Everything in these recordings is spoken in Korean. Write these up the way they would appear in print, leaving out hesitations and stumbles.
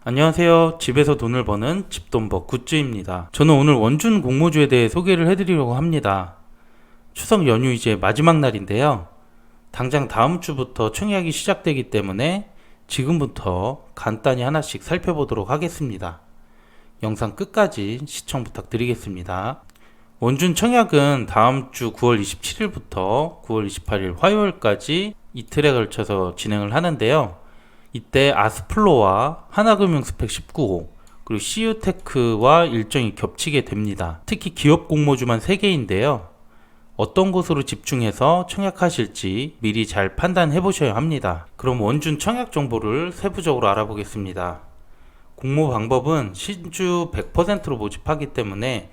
안녕하세요. 집에서 돈을 버는 집돈버 굿즈입니다. 저는 오늘 원준 공모주에 대해 소개를 해드리려고 합니다. 추석 연휴 이제 마지막 날인데요. 당장 다음 주부터 청약이 시작되기 때문에 지금부터 간단히 하나씩 살펴보도록 하겠습니다. 영상 끝까지 시청 부탁드리겠습니다. 원준 청약은 다음 주 9월 27일부터 9월 28일 화요일까지 이틀에 걸쳐서 진행을 하는데요. 이때 아스플로와 하나금융 스펙 19호 그리고 CU테크와 일정이 겹치게 됩니다. 특히 기업 공모주만 3개인데요. 어떤 곳으로 집중해서 청약하실지 미리 잘 판단해 보셔야 합니다. 그럼 원준 청약 정보를 세부적으로 알아보겠습니다. 공모 방법은 신주 100%로 모집하기 때문에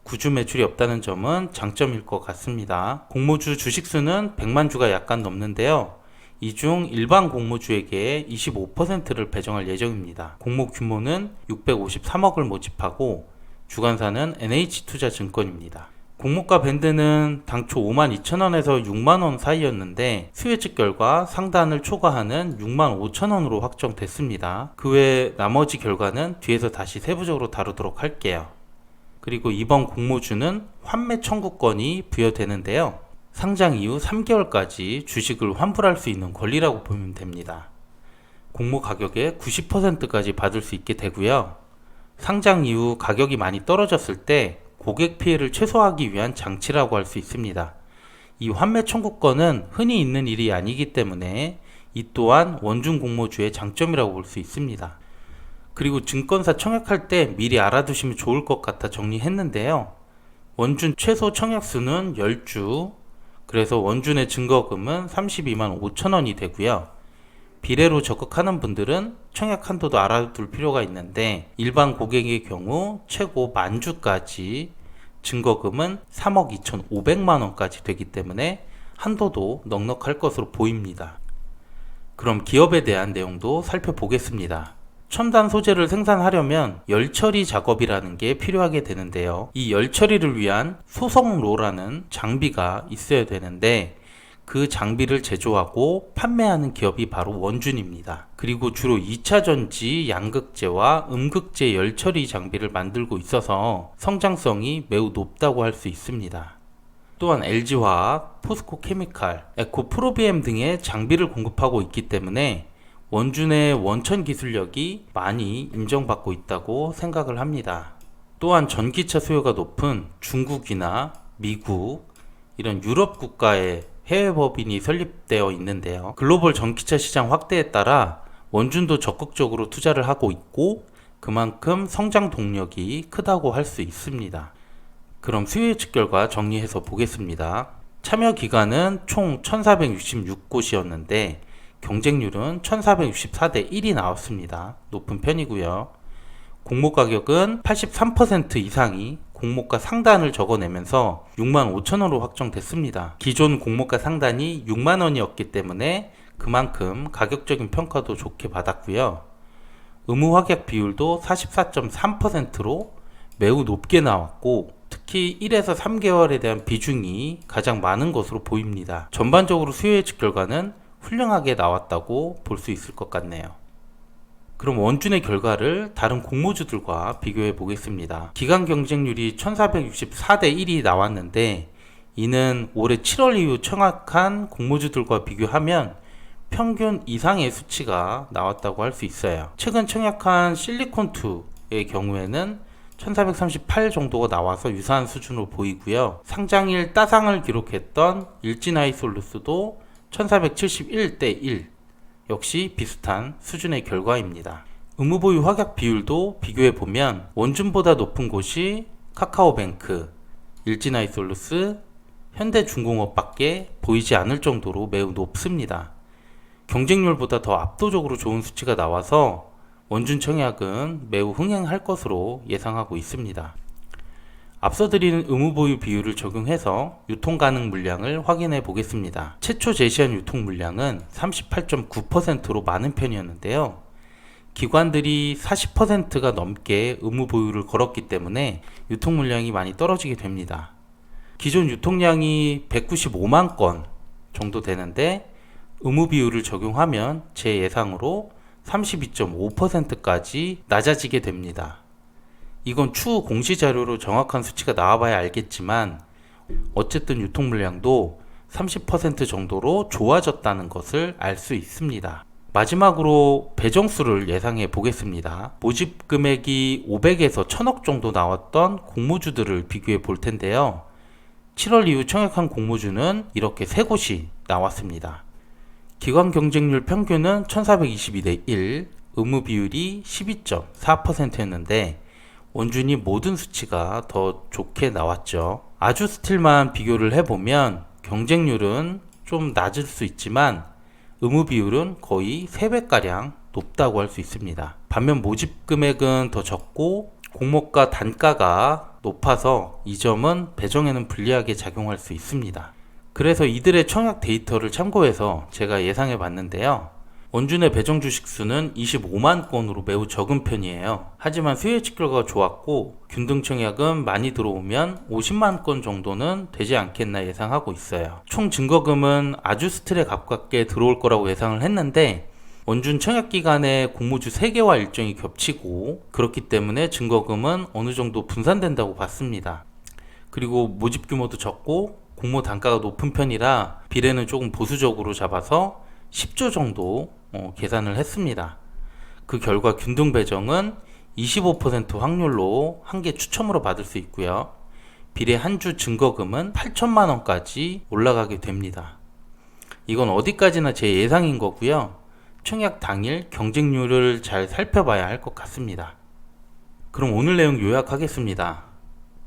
구주 매출이 없다는 점은 장점일 것 같습니다. 공모주 주식수는 100만 주가 약간 넘는데요. 이 중 일반 공모주에게 25%를 배정할 예정입니다. 공모 규모는 653억을 모집하고 주관사는 NH투자증권입니다. 공모가 밴드는 당초 52,000원에서 6만원 사이였는데 수요 측 결과 상단을 초과하는 65,000원으로 확정됐습니다. 그 외 나머지 결과는 뒤에서 다시 세부적으로 다루도록 할게요. 그리고 이번 공모주는 환매 청구권이 부여되는데요. 상장 이후 3개월까지 주식을 환불할 수 있는 권리라고 보면 됩니다. 공모 가격의 90%까지 받을 수 있게 되고요. 상장 이후 가격이 많이 떨어졌을 때 고객 피해를 최소화하기 위한 장치라고 할 수 있습니다. 이 환매 청구권은 흔히 있는 일이 아니기 때문에 이 또한 원준 공모주의 장점이라고 볼 수 있습니다. 그리고 증권사 청약할 때 미리 알아두시면 좋을 것 같아 정리했는데요. 원준 최소 청약수는 10주, 그래서 원준의 증거금은 32만 5천원이 되고요. 비례로 적극하는 분들은 청약 한도도 알아둘 필요가 있는데 일반 고객의 경우 최고 만주까지 증거금은 3억 2,500만원까지 되기 때문에 한도도 넉넉할 것으로 보입니다. 그럼 기업에 대한 내용도 살펴보겠습니다. 첨단 소재를 생산하려면 열처리 작업이라는 게 필요하게 되는데요. 이 열처리를 위한 소성로라는 장비가 있어야 되는데 그 장비를 제조하고 판매하는 기업이 바로 원준입니다. 그리고 주로 2차전지 양극재와 음극재 열처리 장비를 만들고 있어서 성장성이 매우 높다고 할 수 있습니다. 또한 LG화학, 포스코케미칼, 에코프로비엠 등의 장비를 공급하고 있기 때문에 원준의 원천 기술력이 많이 인정받고 있다고 생각을 합니다. 또한 전기차 수요가 높은 중국이나 미국, 이런 유럽 국가의 해외 법인이 설립되어 있는데요. 글로벌 전기차 시장 확대에 따라 원준도 적극적으로 투자를 하고 있고 그만큼 성장 동력이 크다고 할 수 있습니다. 그럼 수요 예측 결과 정리해서 보겠습니다. 참여 기간은 총 1466곳이었는데 경쟁률은 1464대 1이 나왔습니다. 높은 편이고요. 공모 가격은 83% 이상이 공모가 상단을 적어내면서 6만 5천원으로 확정됐습니다. 기존 공모가 상단이 6만원이었기 때문에 그만큼 가격적인 평가도 좋게 받았고요. 의무 확약 비율도 44.3%로 매우 높게 나왔고 특히 1에서 3개월에 대한 비중이 가장 많은 것으로 보입니다. 전반적으로 수요 예측 결과는 훌륭하게 나왔다고 볼 수 있을 것 같네요. 그럼 원준의 결과를 다른 공모주들과 비교해 보겠습니다. 기간 경쟁률이 1464대 1이 나왔는데 이는 올해 7월 이후 청약한 공모주들과 비교하면 평균 이상의 수치가 나왔다고 할 수 있어요. 최근 청약한 실리콘2의 경우에는 1438 정도가 나와서 유사한 수준으로 보이고요. 상장일 따상을 기록했던 일진아이솔루스도 1471대 1 역시 비슷한 수준의 결과입니다. 의무보유 확약 비율도 비교해보면 원준보다 높은 곳이 카카오뱅크, 일진아이솔루스, 현대중공업밖에 보이지 않을 정도로 매우 높습니다. 경쟁률보다 더 압도적으로 좋은 수치가 나와서 원준 청약은 매우 흥행할 것으로 예상하고 있습니다. 앞서 드린 의무보유 비율을 적용해서 유통 가능 물량을 확인해 보겠습니다. 최초 제시한 유통 물량은 38.9%로 많은 편이었는데요. 기관들이 40%가 넘게 의무보유를 걸었기 때문에 유통 물량이 많이 떨어지게 됩니다. 기존 유통량이 195만 건 정도 되는데 의무 비율을 적용하면 제 예상으로 32.5%까지 낮아지게 됩니다. 이건 추후 공시 자료로 정확한 수치가 나와봐야 알겠지만 어쨌든 유통 물량도 30% 정도로 좋아졌다는 것을 알 수 있습니다. 마지막으로 배정수를 예상해 보겠습니다. 모집 금액이 500에서 1000억 정도 나왔던 공모주들을 비교해 볼 텐데요. 7월 이후 청약한 공모주는 이렇게 3곳이 나왔습니다. 기관 경쟁률 평균은 1422대 1, 의무 비율이 12.4%였는데 원준이 모든 수치가 더 좋게 나왔죠. 아주스틸만 비교를 해보면 경쟁률은 좀 낮을 수 있지만 의무 비율은 거의 3배가량 높다고 할 수 있습니다. 반면 모집 금액은 더 적고 공모가 단가가 높아서 이 점은 배정에는 불리하게 작용할 수 있습니다. 그래서 이들의 청약 데이터를 참고해서 제가 예상해 봤는데요. 원준의 배정 주식 수는 25만 건으로 매우 적은 편이에요. 하지만 수요 예측 결과가 좋았고 균등 청약은 많이 들어오면 50만 건 정도는 되지 않겠나 예상하고 있어요. 총 증거금은 아주스틸에 가깝게 들어올 거라고 예상을 했는데 원준 청약 기간에 공모주 3개와 일정이 겹치고 그렇기 때문에 증거금은 어느 정도 분산된다고 봤습니다. 그리고 모집 규모도 적고 공모 단가가 높은 편이라 비례는 조금 보수적으로 잡아서 10조 정도 계산을 했습니다. 그 결과 균등 배정은 25% 확률로 한 개 추첨으로 받을 수 있고요. 비례 한 주 증거금은 8천만 원까지 올라가게 됩니다. 이건 어디까지나 제 예상인 거고요. 청약 당일 경쟁률을 잘 살펴봐야 할 것 같습니다. 그럼 오늘 내용 요약하겠습니다.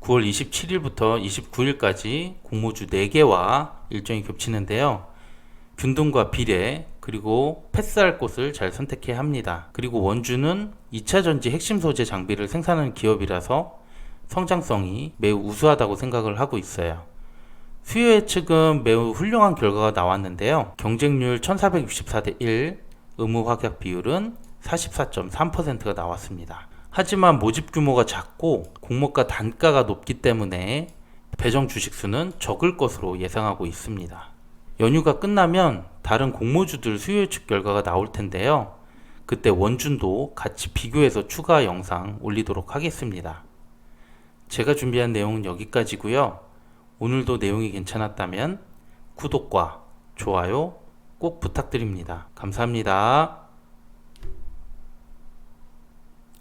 9월 27일부터 29일까지 공모주 4개와 일정이 겹치는데요. 균등과 비례 그리고 패스할 곳을 잘 선택해야 합니다. 그리고 원주는 2차전지 핵심 소재 장비를 생산하는 기업이라서 성장성이 매우 우수하다고 생각을 하고 있어요. 수요 예측은 매우 훌륭한 결과가 나왔는데요. 경쟁률 1464대 1, 의무 확약 비율은 44.3%가 나왔습니다. 하지만 모집 규모가 작고 공모가 단가가 높기 때문에 배정 주식수는 적을 것으로 예상하고 있습니다. 연휴가 끝나면 다른 공모주들 수요 예측 결과가 나올 텐데요. 그때 원준도 같이 비교해서 추가 영상 올리도록 하겠습니다. 제가 준비한 내용은 여기까지고요. 오늘도 내용이 괜찮았다면 구독과 좋아요 꼭 부탁드립니다. 감사합니다.